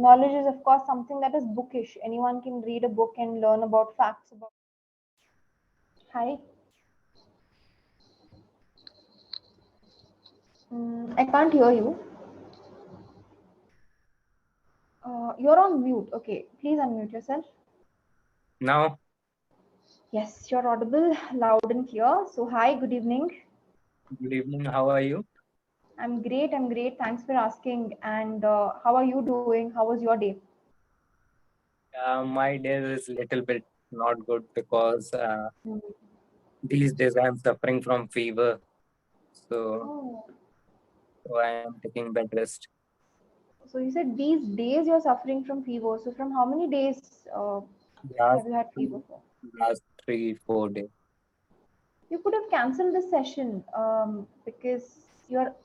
Knowledge is, of course, something that is bookish. Anyone can read a book and learn about facts about. Hi. I can't hear you. You're on mute. Okay, please unmute yourself. Now, Yes, you're audible, loud and clear. So, hi, good evening. good evening. How are you? I'm great. I'm great. Thanks for asking. And how are you doing? How was your day? My day is little bit not good because Mm. these days I'm suffering from fever. So, Oh, so I am taking bed rest. so you said these days you're suffering from fever. So, from how many days have Last you had fever three, for? last 3, 4 days. You could have canceled this session because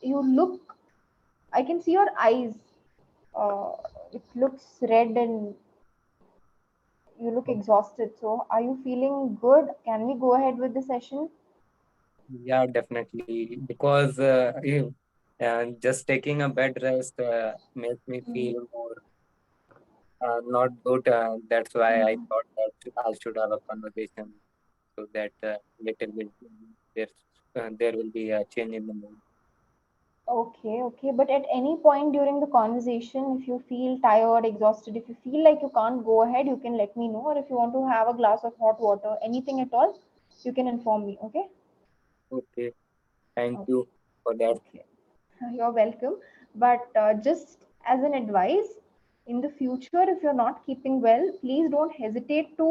you look. I can see your eyes. Uh, it looks red and you look exhausted. So, are you feeling good? Can we go ahead with the session? Yeah, definitely. Because just taking a bed rest makes me Mm. feel more not good. That's why I Mm. thought that I should have a conversation so that little bit there's there will be a change in the mood. Okay, okay. But at any point during the conversation, if you feel tired, exhausted, if you feel like you can't go ahead, you can let me know. Or if you want to have a glass of hot water, anything at all, you can inform me. Okay? Okay, thank Okay. you for that. Okay. You're welcome. But just as an advice, in the future, if you're not keeping well, please don't hesitate to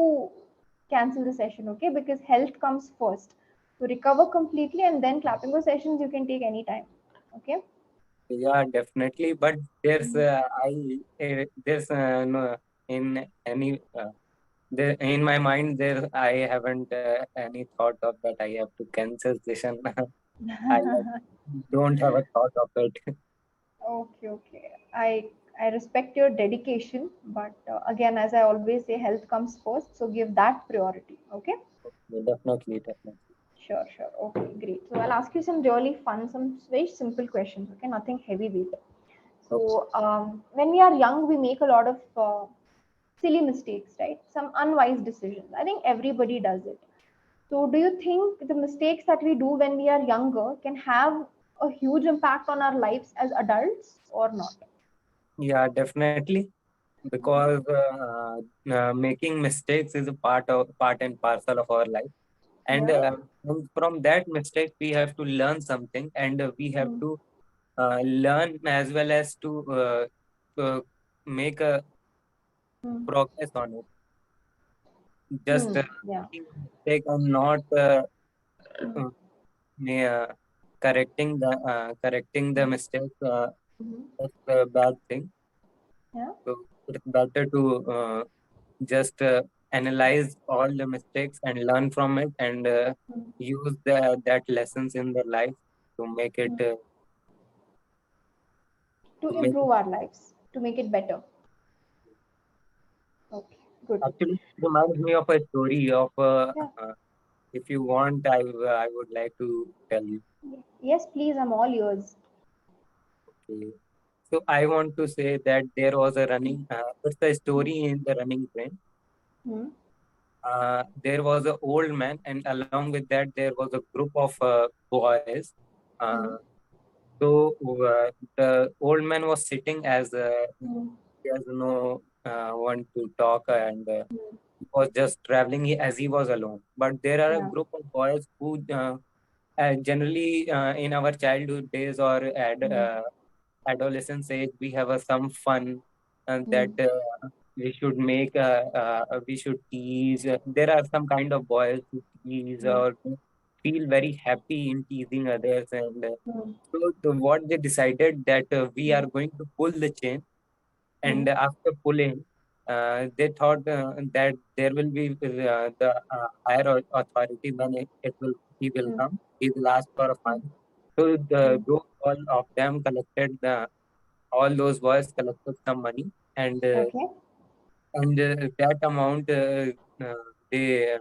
cancel the session, okay? Because health comes first. To recover completely, and then clapping sessions you can take anytime. Okay? Yeah, definitely. But there's Mhm. there's no in any there in my mind there I haven't any thought of that I have to cancel session. Don't have a thought of it. Okay, okay. I respect your dedication, but again, as I always say, health comes first, so give that priority. Okay? Definitely, definitely. Sure, sure. Okay, great. So I'll ask you some really fun, some very simple questions. Okay, nothing heavyweight. Okay. So when we are young, we make a lot of silly mistakes, right? Some unwise decisions. I think everybody does it. So do you think the mistakes that we do when we are younger can have a huge impact on our lives as adults or not? Yeah, definitely. Okay. Because making mistakes is a part and parcel of our life. And Yeah. from that mistake, we have to learn something, and we have Mm. to learn as well as to make a Mm. progress on it. Just Yeah. making a mistake and not uh, uh, correcting the mistake. Mm-hmm. That's a bad thing. Yeah. So it's better to just analyze all the mistakes and learn from it, and Mm. use that lessons in their life to make it Mm. To to make it. improve our lives, to make it better. Okay. Good. Actually, it reminds me of a story of Yeah. if you want, I would like to tell you. Yes, please. I'm all yours. Okay. So I want to say that there was a running. It's a story in the running train. Mm. There was an old man, and along with that, there was a group of boys. Uh, Mm. so the old man was sitting as Mm. he has no one to talk, and Mm. he was just traveling as he was alone. But there are a Yeah. group of boys who generally in our childhood days or Mm. adolescence age, we have some fun and that Mm. we should make we should tease. There are some kind of boys who tease Mm. or feel very happy in teasing others, and Mm. what they decided that we Mm. are going to pull the chain, Mm. and after pulling, they thought that there will be the higher authority when it will he will Mm. come. He will ask for a Mm. fine. So Mm. those all of them collected all those boys collected some money, and Okay. that amount they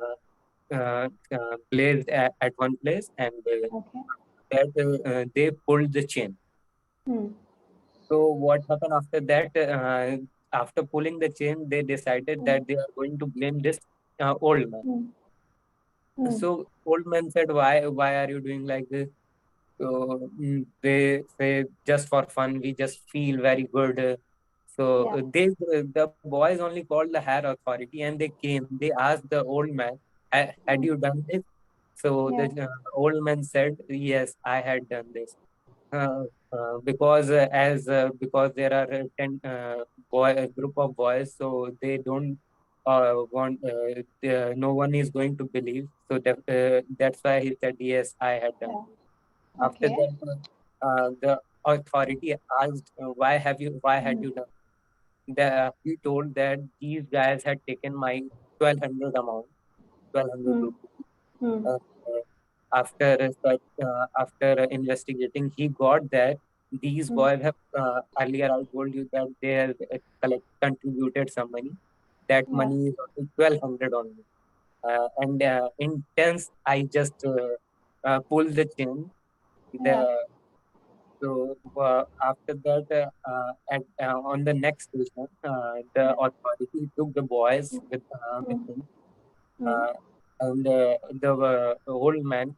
placed at one place, and Okay. that they pulled the chain. Mm. So what happened after that? after pulling the chain, they decided Hmm. that they are going to blame this old man. Hmm. Hmm. So old man said, why are you doing like this? So they say, just for fun, we just feel very good. So Yeah. the boys only called the higher authority, and they came. They asked the old man, "Had Hmm. you done this?" So the Yeah. old man said, "Yes, I had done this." Because because there are 10 a group of boys, so they don't want no one is going to believe. So that's why he said, "Yes, I had done." Yeah. After Okay. that, the authority asked, why had Hmm. you done? He told that these guys had taken my 1200 amount, 1200 Hmm. rupees. Hmm. Uh, after investigating, he got that these Hmm. boys have earlier I told you that they have contributed some money. That Yeah. money is only 1200 only. And in tense, I just pulled the chain. Yeah. The So after that, on the next station, the Yeah. authority took the boys with Hmm. him, Hmm. uh, and the old man,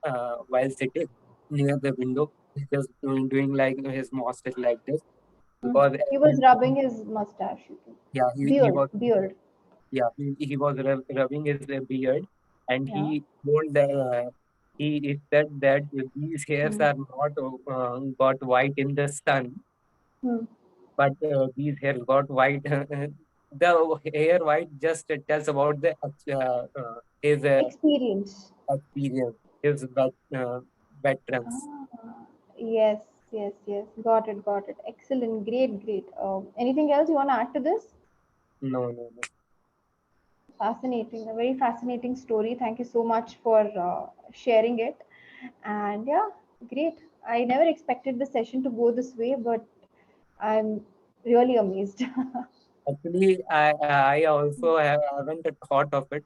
while sitting near the window, he just doing like his mustache like this, Hmm. because He was rubbing his mustache. You think. yeah, he Beard. was Beard. he was rubbing his beard, and Yeah. he told he said that these hairs Hmm. are not got white in the sun, Hmm. but these hairs got white. The hair white just tells about the his Experience. experience, his veterans. Ah, yes, yes, yes. Got it, got it. Excellent. Great, great. Anything else you want to add to this? No, no, no. Fascinating. A very fascinating story. Thank you so much for sharing it. And yeah, great. I never expected the session to go this way, but I'm really amazed. Actually, I also haven't thought of it,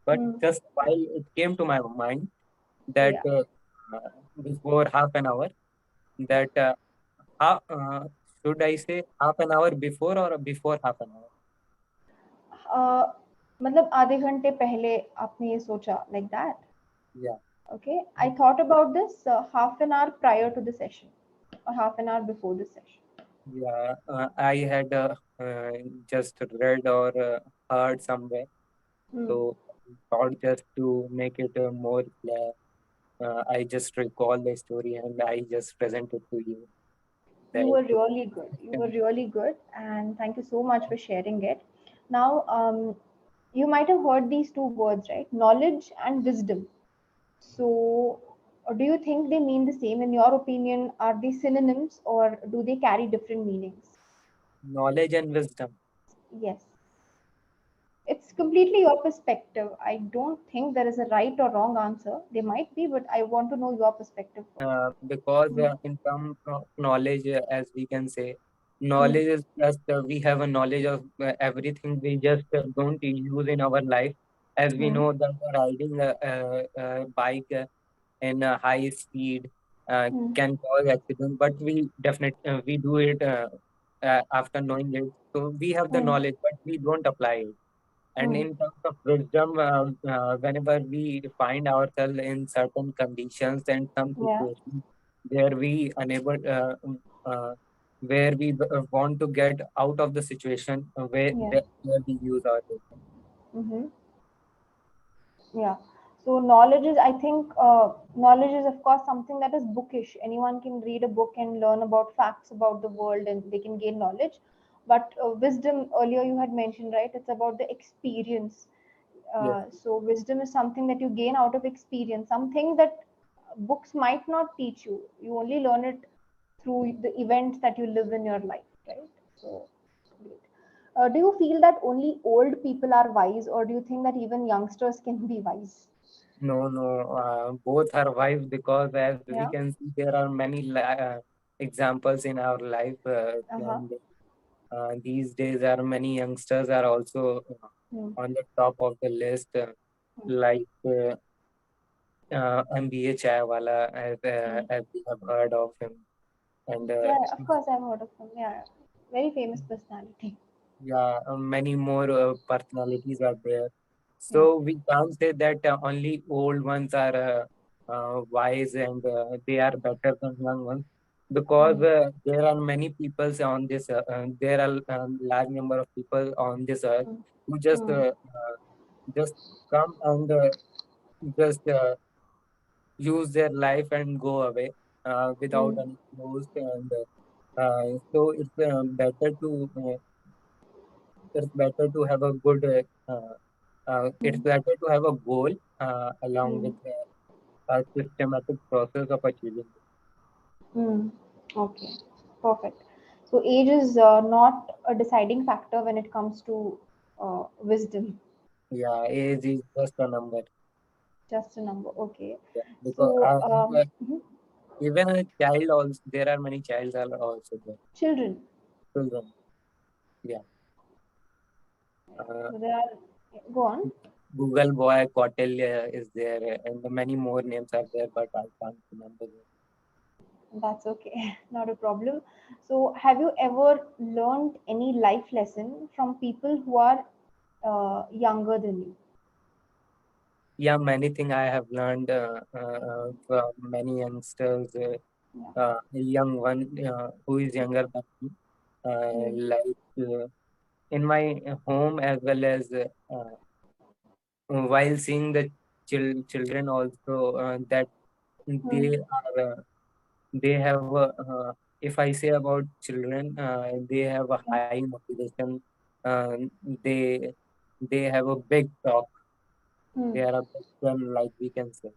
but Hmm. just while it came to my mind that Yeah. before half an hour, that how, should I say half an hour before or before half an hour? Uh, मतलब आधे घंटे पहले आपने ये सोचा like that. Yeah. Okay. I thought about this half an hour prior to the session or half an hour before the session. Yeah, I had just read or heard somewhere, Hmm. so thought just to make it more clear. I just recall the story and I just present it to you. You That were really good. You were really good, and thank you so much for sharing it. Now, you might have heard these two words, right? Knowledge and wisdom. So, do you think they mean the same? In your opinion, are they synonyms or do they carry different meanings? knowledge and wisdom, Yes. It's completely your perspective. I don't think there is a right or wrong answer. There might be, but I want to know your perspective first. because Hmm. in terms of knowledge, as we can say, Hmm. knowledge is just we have a knowledge of everything. We just don't use in our life, as we Hmm. know that riding a bike in a high speed Hmm. can cause accident, but we definitely we do it after knowing it. So we have the Hmm. knowledge, but we don't apply it. And Hmm. in terms of wisdom, whenever we find ourselves in certain conditions and some Yeah. situations where we unable where we want to get out of the situation, Yeah. where we use our wisdom. Mm-hmm. Yeah. So knowledge is, I think, knowledge is of course something that is bookish. Anyone can read a book and learn about facts about the world, and they can gain knowledge. But wisdom, earlier you had mentioned, right? It's about the experience. Yes. So wisdom is something that you gain out of experience, something that books might not teach you. You only learn it through the events that you live in your life, right? So, great. Do you feel that only old people are wise, or do you think that even youngsters can be wise? No, no, both are wise because as we Yeah. can see, there are many examples in our life, Uh huh. and these days are many youngsters are also Hmm. on the top of the list, Hmm. like MBA Chaiwala, Hmm. as we have heard of him, and Yeah, of course I've heard of him. Yeah, very famous personality. Yeah, many more personalities are there. Yeah. So we can't say that only old ones are wise and they are better than young ones, because Mm. there are many people on this. There are large number of people on this earth Mm. who Mm. just come and just use their life and go away without Mm. any clothes, and so it's better to have a good it's Mm. better to have a goal along Mm. with a systematic process of achieving it. Mm. Okay, perfect. So age is not a deciding factor when it comes to wisdom, Yeah, age is just a number. just a number. Okay. Yeah, because So mhm. even a child also, there are many childs are also there. Children. Children. Yeah. Uh, So there are, go on. Google Boy, Kautilya is there, and many more names are there, but I can't remember them. That's okay, not a problem. So have you ever learned any life lesson from people who are younger than you? Yeah, many things I have learned from many youngsters, Yeah. a young one who is younger than me, Mm. in my home, as well as while seeing the children also, that they Mm. are they have if I say about children, they have a Yeah. high motivation. They they have a big talk. Mm. They are a big gun, like we can say.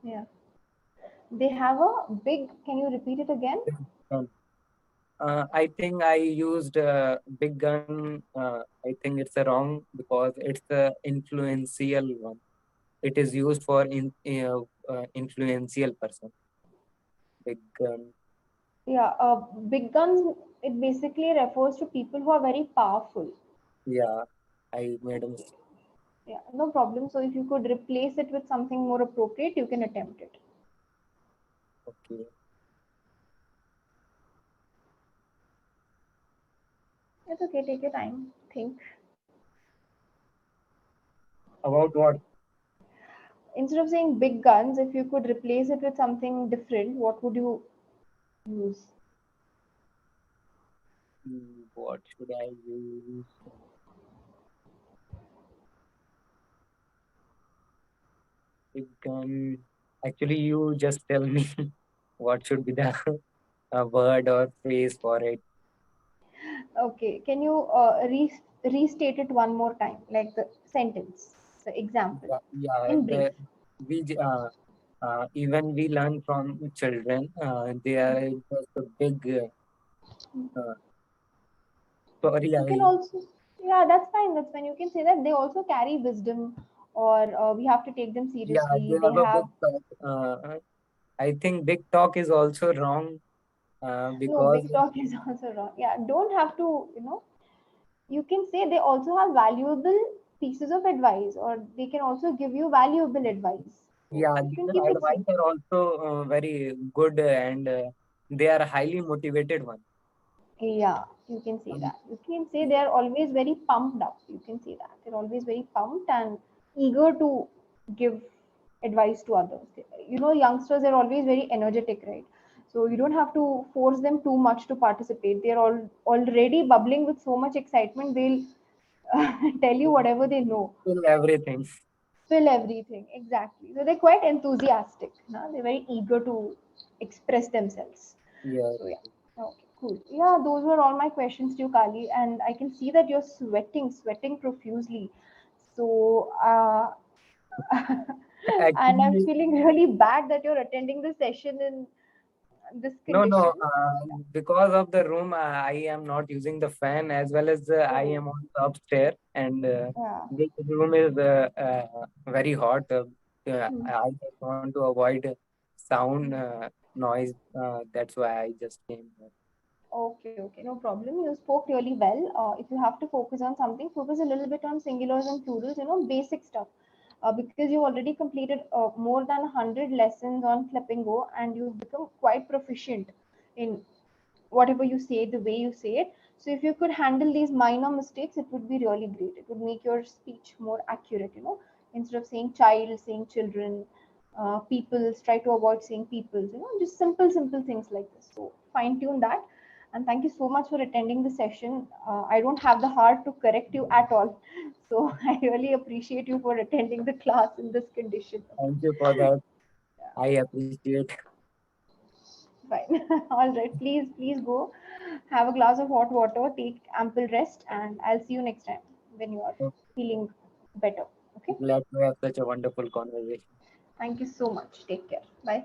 Yeah. They have a big, can you repeat it again? Big gun. I think I used big gun. I think it's a wrong, because it's a influential one. It is used for influential person. Big gun. Yeah, big guns, it basically refers to people who are very powerful. Yeah, I made a Okay. mistake. Yeah, no problem. So if you could replace it with something more appropriate, you can attempt it. Okay. It's okay, take your time. Think. About what? Instead of saying big guns, if you could replace it with something different, what would you use? What should I use? Big gun. Actually, you just tell me what should be the word or phrase for it. Okay, can you restate it one more time, like the sentence, the example, Yeah, in brief? even we learn from children. They are just a big. Sorry, You can I also, yeah, that's fine. That's fine. You can say that they also carry wisdom, or we have to take them yeah, they seriously. They have a big have talk. I think big talk is also wrong, no because big talk is also wrong. Yeah, don't have to, you can say they also have valuable pieces of advice, or they can also give you valuable advice. So yeah, you can their keep it advice simple. are also very good, and they are highly motivated one. Yeah, you can say Um, that. You can say they are always very pumped up. You can say that. They're always very pumped and eager to give advice to others. Youngsters are always very energetic, right? So you don't have to force them too much to participate. They're all already bubbling with so much excitement. They'll tell you whatever they know, Still everything. spill everything. Exactly. So they're quite enthusiastic. No? They're very eager to express themselves. Yeah. So yeah. Okay, cool. Yeah, those were all my questions to you, Kali, and I can see that you're sweating profusely. So, and I'm Actually, feeling really bad that you're attending the session in this no, no. condition. Because of the room, I am not using the fan, as well as I Oh, am on the upstairs, and yeah. this room is very hot. Hmm. I just want to avoid sound noise. That's why I just came here. Okay, okay, no problem. You spoke really well. If you have to focus on something, focus a little bit on singulars and plurals, basic stuff. Because you've already completed more than 100 lessons on Clapingo and you've become quite proficient in whatever you say, the way you say it. So if you could handle these minor mistakes, it would be really great. It would make your speech more accurate, instead of saying child, saying children, peoples, try to avoid saying peoples, just simple, simple things like this. So fine tune that. And thank you so much for attending the session. I don't have the heart to correct you at all. So I really appreciate you for attending the class in this condition. Thank you for that. Yeah, I appreciate. fine. All right. Please, please go. Have a glass of hot water, take ample rest, and I'll see you next time when you are feeling better. Okay. Glad to have such a wonderful conversation. Thank you so much. Take care. Bye.